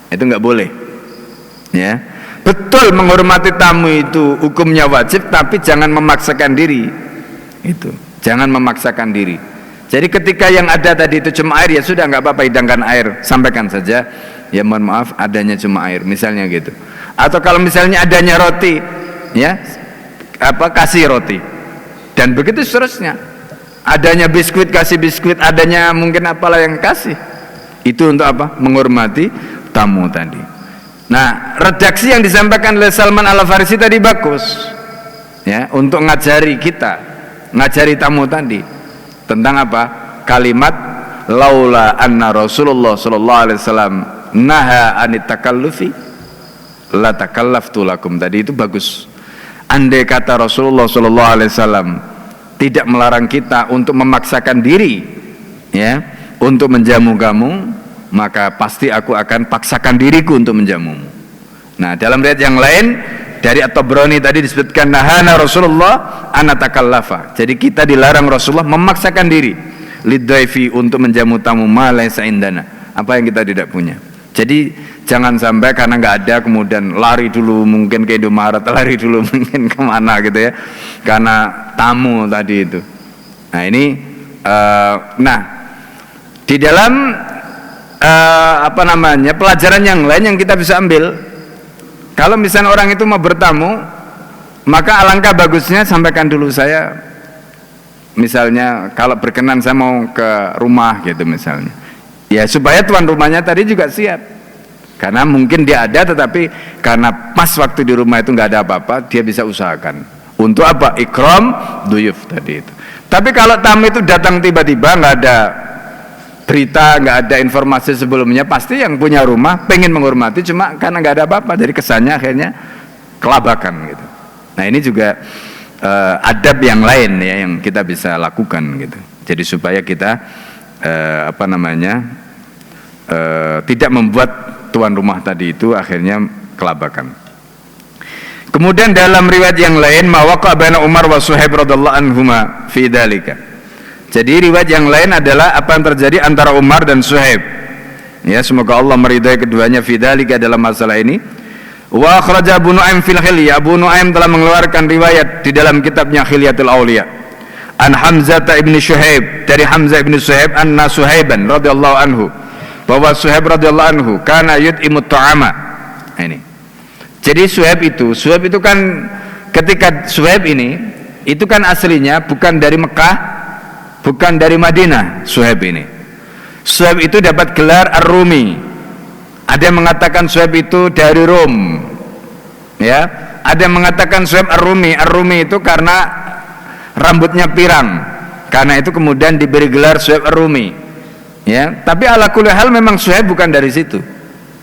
Speaker 1: Itu enggak boleh. Ya. Betul, menghormati tamu itu hukumnya wajib, tapi jangan memaksakan diri. Itu. Jangan memaksakan diri. Jadi ketika yang ada tadi itu cuma air, ya sudah, nggak apa-apa, hidangkan air, sampaikan saja, ya mohon maaf adanya cuma air, misalnya gitu. Atau kalau misalnya adanya roti, ya, kasih roti, dan begitu seterusnya. Adanya biskuit, kasih biskuit, adanya mungkin apalah yang kasih. Itu untuk apa? Menghormati tamu tadi. Nah, redaksi yang disampaikan oleh Salman Al-Farisi tadi bagus, ya, untuk ngajari kita, ngajari tamu tadi. Tentang apa? Kalimat laula anna Rasulullah sallallahu alaihi wasallam naha anit takallufi la takallaftu lakum, tadi itu bagus. Andai kata Rasulullah sallallahu alaihi wasallam tidak melarang kita untuk memaksakan diri, ya, untuk menjamu kamu, maka pasti aku akan paksakan diriku untuk menjamumu. Nah, dalam riwayat yang lain dari At-Tabrani tadi disebutkan nahana Rasulullah anatakallafa. Jadi kita dilarang Rasulullah memaksakan diri lidhaifi, untuk menjamu tamu ma laysa indana, apa yang kita tidak punya. Jadi jangan sampai karena nggak ada kemudian lari dulu mungkin ke Indomaret, lari dulu mungkin kemana gitu, ya, karena tamu tadi itu. Nah ini di dalam pelajaran yang lain yang kita bisa ambil, kalau misalnya orang itu mau bertamu, maka alangkah bagusnya sampaikan dulu, saya misalnya kalau berkenan saya mau ke rumah gitu misalnya, ya, supaya tuan rumahnya tadi juga siap, karena mungkin dia ada tetapi karena pas waktu di rumah itu nggak ada apa-apa, dia bisa usahakan untuk apa? Ikram duyuf tadi itu. Tapi kalau tamu itu datang tiba-tiba, nggak ada berita, nggak ada informasi sebelumnya, pasti yang punya rumah pengen menghormati, cuma karena nggak ada apa-apa, jadi kesannya akhirnya kelabakan gitu. Nah ini juga adab yang lain, ya, yang kita bisa lakukan gitu. Jadi supaya kita tidak membuat tuan rumah tadi itu akhirnya kelabakan. Kemudian dalam riwayat yang lain, mawaqa baina Umar wa Suhaib radhiyallahu anhuma fi dzalika. Jadi riwayat yang lain adalah apa yang terjadi antara Umar dan Suhaib. Ya, semoga Allah meridai keduanya fi dzalika, dalam masalah ini. Wa akhraja Abu Nu'aim fil Hilyah. Abu Nu'aim telah mengeluarkan riwayat di dalam kitabnya Hilyatul Auliya. An Hamzah ibn Suhaib, dari Hamzah ibn Suhaib, anna Suhaiban radhiyallahu anhu, bahwa Suhaib radhiyallahu anhu kana yut'imut ta'ama. Ini. Jadi Suhaib itu kan ketika Suhaib ini itu kan aslinya bukan dari Mekah, bukan dari Madinah. Suhaib ini, Suhaib itu dapat gelar Ar-Rumi. Ada yang mengatakan Suhaib itu dari Rom, ya. Ada yang mengatakan Suhaib Ar-Rumi. Ar-Rumi itu karena rambutnya pirang, karena itu kemudian diberi gelar Suhaib Ar-Rumi, ya. Tapi ala kulli hal memang Suhaib bukan dari situ,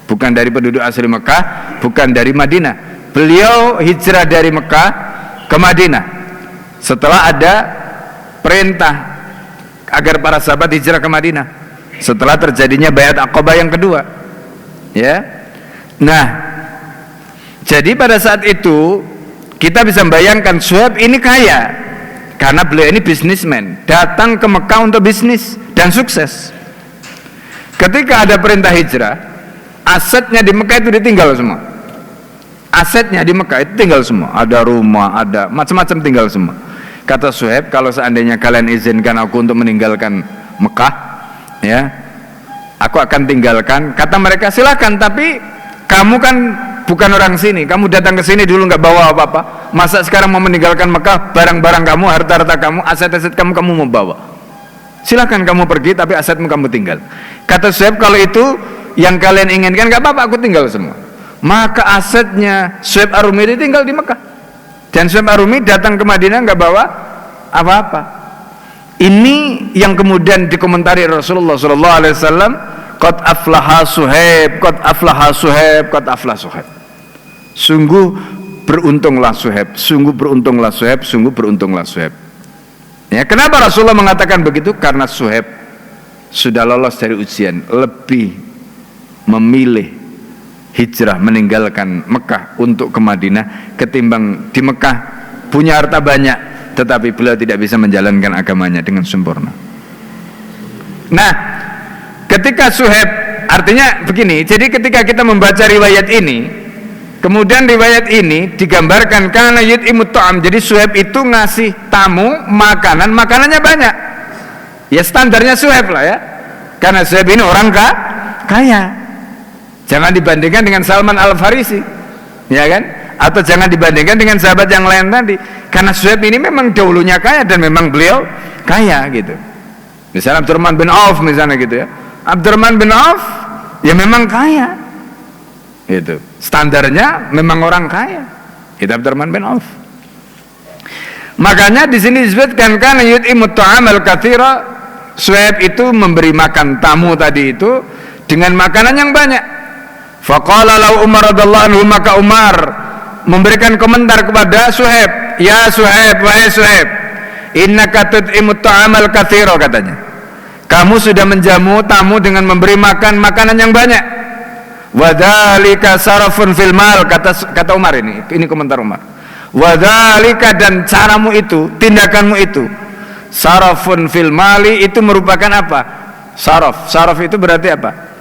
Speaker 1: bukan dari penduduk asli Mekah, bukan dari Madinah. Beliau hijrah dari Mekah ke Madinah setelah ada perintah agar para sahabat hijrah ke Madinah setelah terjadinya Baiat Aqabah yang kedua, ya. Nah, jadi pada saat itu kita bisa membayangkan Suhaib ini kaya karena beliau ini bisnismen, datang ke Mekah untuk bisnis dan sukses. Ketika ada perintah hijrah, asetnya di Mekah itu ditinggal semua. Asetnya di Mekah itu tinggal semua, ada rumah, ada macam-macam tinggal semua. Kata Suhaib, kalau seandainya kalian izinkan aku untuk meninggalkan Mekah, ya, aku akan tinggalkan. Kata mereka, silakan, tapi kamu kan bukan orang sini, kamu datang ke sini dulu nggak bawa apa-apa, masa sekarang mau meninggalkan Mekah, barang-barang kamu, harta-harta kamu, aset-aset kamu mau bawa? Silakan kamu pergi, tapi asetmu kamu tinggal. Kata Suhaib, kalau itu yang kalian inginkan, nggak apa-apa, aku tinggal semua. Maka asetnya Suhaib Ar-Rumi itu tinggal di Mekah, dan Suhaib Ar-Rumi datang ke Madinah nggak bawa apa-apa. Ini yang kemudian dikomentari Rasulullah SAW, qad aflaha Suhaib, qad aflaha Suhaib, qad aflaha Suhaib. Sungguh beruntunglah Suhaib, sungguh beruntunglah Suhaib, sungguh beruntunglah Suhaib. Ya, kenapa Rasulullah mengatakan begitu? Karena Suhaib sudah lolos dari ujian, lebih memilih hijrah meninggalkan Mekah untuk ke Madinah ketimbang di Mekah punya harta banyak tetapi beliau tidak bisa menjalankan agamanya dengan sempurna. Nah, ketika Suhaib, artinya begini, jadi ketika kita membaca riwayat ini, kemudian riwayat ini digambarkan karena yut'imut ta'am, jadi Suhaib itu ngasih tamu makanan, makanannya banyak. Ya standarnya Suhaib lah ya, karena Suhaib ini orang kaya. Jangan dibandingkan dengan Salman Al-Farisi, ya kan? Atau jangan dibandingkan dengan sahabat yang lain tadi. Karena Suhaib ini memang dahulunya kaya dan memang beliau kaya gitu. Misalnya Abdurrahman bin Auf misalnya gitu ya. Abdurrahman bin Auf ya memang kaya. Gitu. Standarnya memang orang kaya. Itu Abdurrahman bin Auf. Makanya di sini disebutkan kana yut'imut ta'amal katsira, Suhaib itu memberi makan tamu tadi itu dengan makanan yang banyak. Faqala lahu Umar radhiyallahu anhu, maka Umar memberikan komentar kepada Suhaib, ya Suhaib, wahai Suhaib, innaka tut'imut ta'amal katsira, katanya. Kamu sudah menjamu tamu dengan memberi makan makanan yang banyak. Wa dzalika sarafun fil mal, kata Umar ini komentar Umar. Wa dzalika, dan caramu itu, tindakanmu itu, sarafun fil mali, itu merupakan apa? Saraf itu berarti apa?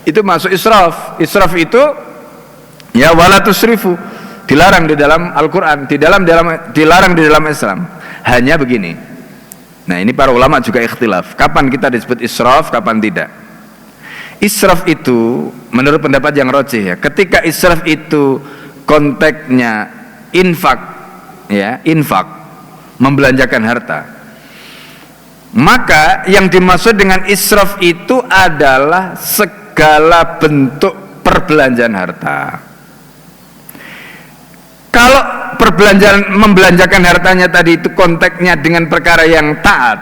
Speaker 1: Itu masuk israf. Israf itu ya wala tusrifu, dilarang di dalam Al-Qur'an, dilarang di dalam Islam. Hanya begini. Nah, ini para ulama juga ikhtilaf. Kapan kita disebut israf, kapan tidak? Israf itu menurut pendapat yang rajih ya, ketika israf itu konteksnya infak, ya, infak, membelanjakan harta. Maka yang dimaksud dengan israf itu adalah segala bentuk perbelanjaan harta. Kalau membelanjakan hartanya tadi itu konteksnya dengan perkara yang taat,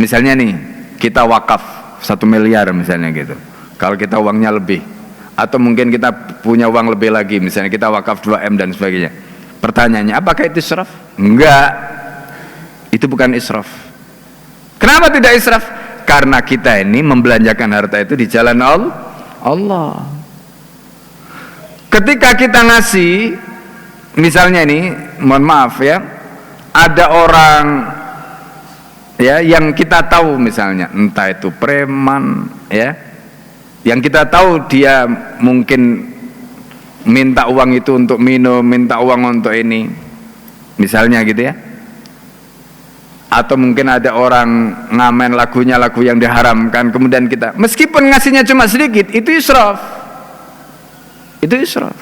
Speaker 1: misalnya nih kita wakaf 1 miliar misalnya gitu, kalau kita uangnya lebih, atau mungkin kita punya uang lebih lagi, misalnya kita wakaf 2M dan sebagainya. Pertanyaannya, apakah itu israf? Enggak, itu bukan israf. Kenapa tidak israf? Karena kita ini membelanjakan harta itu di jalan Allah. Ketika kita ngasih, misalnya ini, mohon maaf ya, ada orang ya yang kita tahu misalnya, entah itu preman ya, yang kita tahu dia mungkin minta uang itu untuk minum, minta uang untuk ini, misalnya gitu ya. Atau mungkin ada orang ngamen lagunya lagu yang diharamkan, kemudian kita meskipun ngasihnya cuma sedikit, itu israf. Itu israf.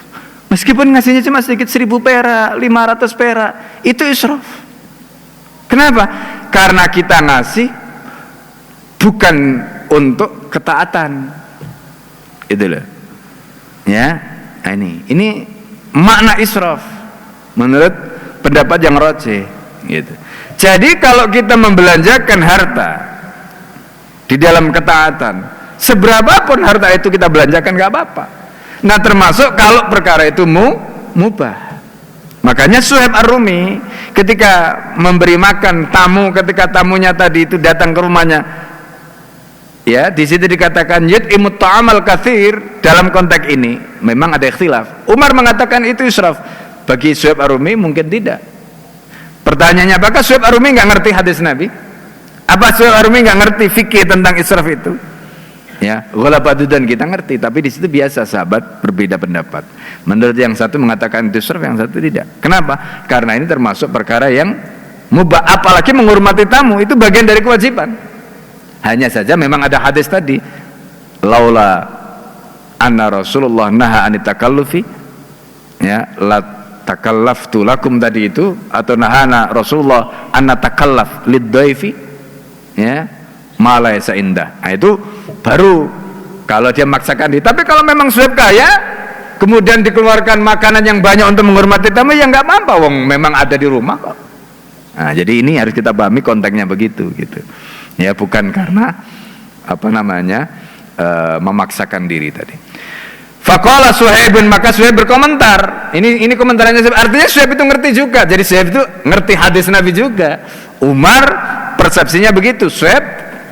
Speaker 1: Meskipun ngasihnya cuma sedikit, 1000 perak, 500 perak, itu israf. Kenapa? Karena kita ngasih bukan untuk ketaatan. Itu loh. Ya, ini makna israf menurut pendapat yang rajih gitu. Jadi kalau kita membelanjakan harta di dalam ketaatan, seberapapun harta itu kita belanjakan nggak apa-apa. Nah, termasuk kalau perkara itu mubah. Makanya Suhaib Ar-Rumi ketika memberi makan tamu, ketika tamunya tadi itu datang ke rumahnya, ya di situ dikatakan yut'imut ta'amal katsir. Dalam konteks ini memang ada ikhtilaf. Umar mengatakan itu israf. Bagi Suhaib Ar-Rumi mungkin tidak. Pertanyaannya, apakah Suhaib Ar-Rumi nggak ngerti hadis Nabi? Apa Suhaib Ar-Rumi nggak ngerti fikih tentang israf itu? Ya, ghalabadudan kita ngerti, tapi di situ biasa sahabat berbeda pendapat. Menurut yang satu mengatakan itu israf, yang satu tidak. Kenapa? Karena ini termasuk perkara yang mubah, apalagi menghormati tamu itu bagian dari kewajiban. Hanya saja memang ada hadis tadi, laula anna Rasulullah naha anit takallufi, ya, la takallaftu lakum tadi itu, atau nahana Rasulullah anna takallaf lid-dhaifi, ya, ma laysa indah. Nah, itu baru kalau dia memaksakan diri. Tapi kalau memang Suhaib kaya kemudian dikeluarkan makanan yang banyak untuk menghormati tamu, ya nggak apa-apa, wong memang ada di rumah kok. Nah, jadi ini harus kita pahami konteksnya begitu gitu. Ya, bukan karena apa namanya memaksakan diri tadi. Faqala Suhaibun, maka Suhaib berkomentar. Ini komentarnya Suhaib. Artinya Suhaib itu ngerti juga. Jadi Suhaib itu ngerti hadis Nabi juga. Umar persepsinya begitu. Suhaib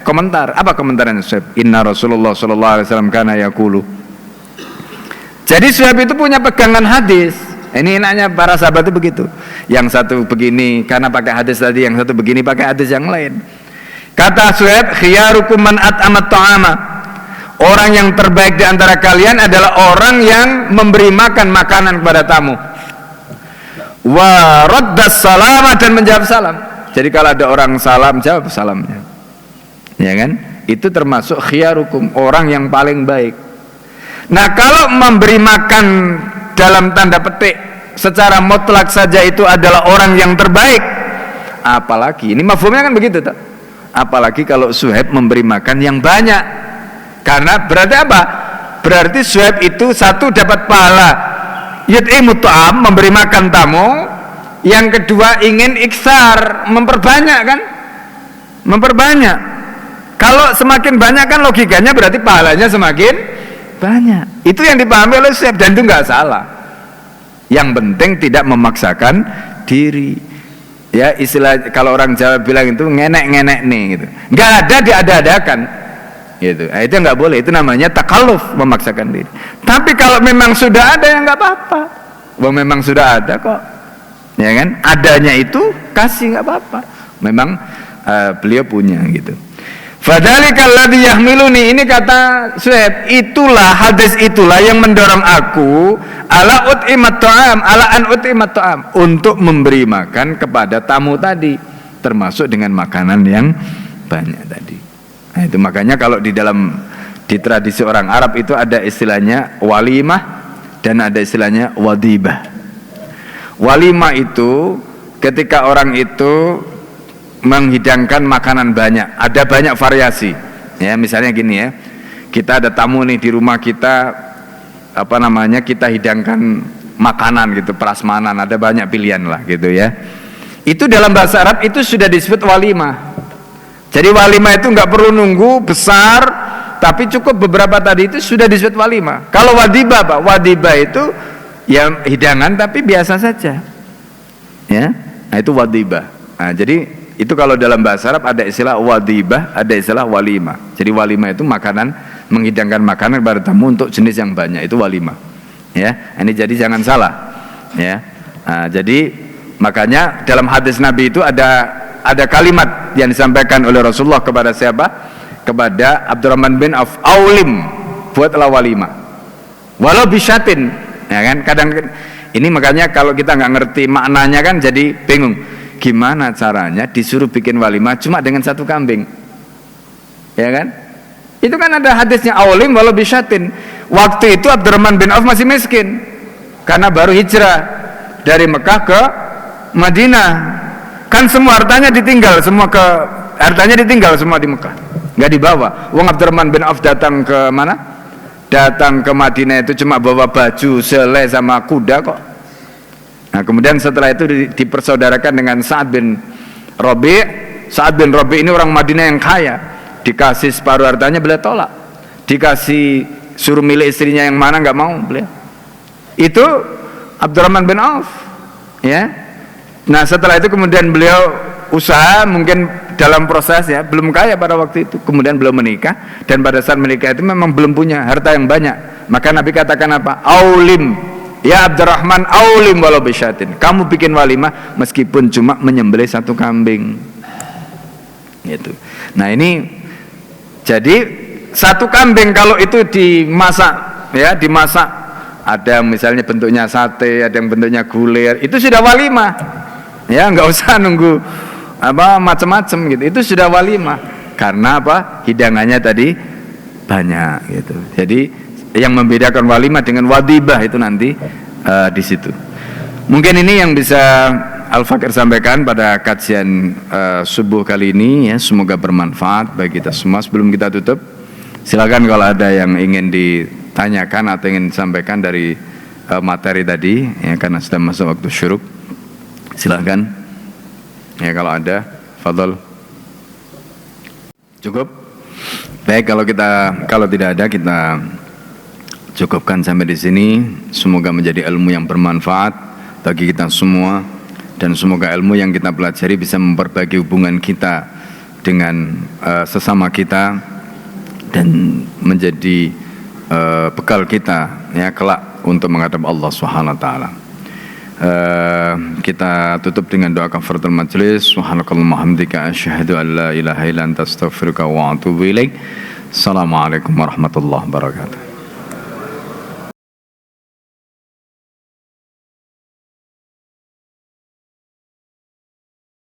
Speaker 1: komentar. Apa komentarnya Suhaib? Inna Rasulullah sallallahu alaihi wasallam kana yaqulu. Jadi Suhaib itu punya pegangan hadis. Ini enaknya para sahabat itu begitu. Yang satu begini karena pakai hadis tadi, yang satu begini pakai hadis yang lain. Kata Suhaib, khiyarukum man at'amat ta'ama. Orang yang terbaik di antara kalian adalah orang yang memberi makan makanan kepada tamu. Wa raddas salama, dan menjawab salam. Jadi kalau ada orang salam, jawab salamnya. Ya kan? Itu termasuk khiyarukum, orang yang paling baik. Nah, kalau memberi makan dalam tanda petik secara mutlak saja itu adalah orang yang terbaik, apalagi ini mafhumnya kan begitu tak? Apalagi kalau Suhaib memberi makan yang banyak. Karena berarti apa? Berarti Suhaib itu satu dapat pahala yut'imut ta'am, memberi makan tamu. Yang kedua ingin iksar, memperbanyak kan? Memperbanyak. Kalau semakin banyak kan logikanya berarti pahalanya semakin banyak. Itu yang dipahami oleh Suhaib, dan itu nggak salah. Yang penting tidak memaksakan diri. Ya, istilah kalau orang Jawa bilang itu ngenek-ngenek nih gitu. Nggak ada diada-adakan. Gitu. Nah, itu nggak boleh, itu namanya takalluf, memaksakan diri. Tapi kalau memang sudah ada, ya nggak apa-apa. Memang sudah ada kok, ya kan? Adanya itu kasih, nggak apa-apa. Memang beliau punya gitu. Fadzalikal ladzi yahmiluni, ini kata Suhaib, itulah hadis itulah yang mendorong aku ala ut'imat ta'am, ala an ut'imat ta'am, untuk memberi makan kepada tamu tadi, termasuk dengan makanan yang banyak tadi. Nah, itu makanya kalau di tradisi orang Arab itu ada istilahnya walimah dan ada istilahnya wadibah. Walimah itu ketika orang itu menghidangkan makanan banyak, ada banyak variasi. Ya, misalnya gini ya, kita ada tamu nih di rumah kita, apa namanya, kita hidangkan makanan gitu, prasmanan, ada banyak pilihan lah gitu ya. Itu dalam bahasa Arab itu sudah disebut walimah. Jadi walimah itu nggak perlu nunggu besar, tapi cukup beberapa tadi itu sudah disebut walimah. Kalau wadibah, Pak, wadibah itu ya hidangan tapi biasa saja. Ya, nah itu wadibah. Nah, jadi itu kalau dalam bahasa Arab ada istilah wadibah, ada istilah walimah. Jadi walimah itu makanan, menghidangkan makanan kepada tamu untuk jenis yang banyak, itu walimah. Ya, ini jadi jangan salah. Ya, nah, jadi makanya dalam hadis Nabi itu ada kalimat yang disampaikan oleh Rasulullah kepada siapa? Kepada Abdurrahman bin Auf, aulim, buatlah walimah walau bisyatin, ya kan? Kadang ini makanya kalau kita nggak ngerti maknanya kan jadi bingung, gimana caranya disuruh bikin walimah cuma dengan satu kambing, ya kan? Itu kan ada hadisnya aulim walau bisyatin. Waktu itu Abdurrahman bin Auf masih miskin karena baru hijrah dari Mekah ke Madinah. Kan semua hartanya ditinggal, hartanya ditinggal semua di Mekah, nggak dibawa. Wong Abdurrahman bin Auf datang ke mana? Datang ke Madinah itu cuma bawa baju, selai sama kuda kok. Nah kemudian setelah itu dipersaudarakan dengan Sa'ad bin Rabi'. Sa'ad bin Rabi' ini orang Madinah yang kaya, dikasih separuh hartanya beliau tolak, dikasih suruh milih istrinya yang mana nggak mau beliau. Itu Abdurrahman bin Auf, ya. Nah setelah itu kemudian beliau usaha, mungkin dalam proses ya, belum kaya pada waktu itu, kemudian beliau menikah, dan pada saat menikah itu memang belum punya harta yang banyak. Maka Nabi katakan apa? Aulim, ya Abdurrahman, aulim walau bisyatin. Kamu bikin walimah meskipun cuma menyembelih 1 kambing. Gitu. Nah ini jadi 1 kambing kalau itu dimasak, ya dimasak, ada misalnya bentuknya sate, ada yang bentuknya gulir, itu sudah walimah. Ya nggak usah nunggu apa macam-macam gitu, itu sudah walimah. Karena apa? Hidangannya tadi banyak gitu. Jadi yang membedakan walimah dengan wadibah itu nanti di situ. Mungkin ini yang bisa Al-Fakir sampaikan pada kajian subuh kali ini ya, semoga bermanfaat bagi kita semua. Sebelum kita tutup, silakan kalau ada yang ingin ditanyakan atau ingin disampaikan dari materi tadi ya, karena sudah masuk waktu syuruk. Silakan ya, kalau ada, fadhol. Cukup? Baik, kalau tidak ada, kita cukupkan sampai di sini. Semoga menjadi ilmu yang bermanfaat bagi kita semua, dan semoga ilmu yang kita pelajari bisa memperbaiki hubungan kita dengan sesama kita, dan menjadi bekal kita ya kelak untuk menghadap Allah Subhanahu wa taala. Kita tutup dengan doa kafaratul majelis. Subhanakallahumma hamdika asyhadu an la ilaha illa anta astaghfiruka wa atubu ilaik. Assalamualaikum warahmatullahi wabarakatuh.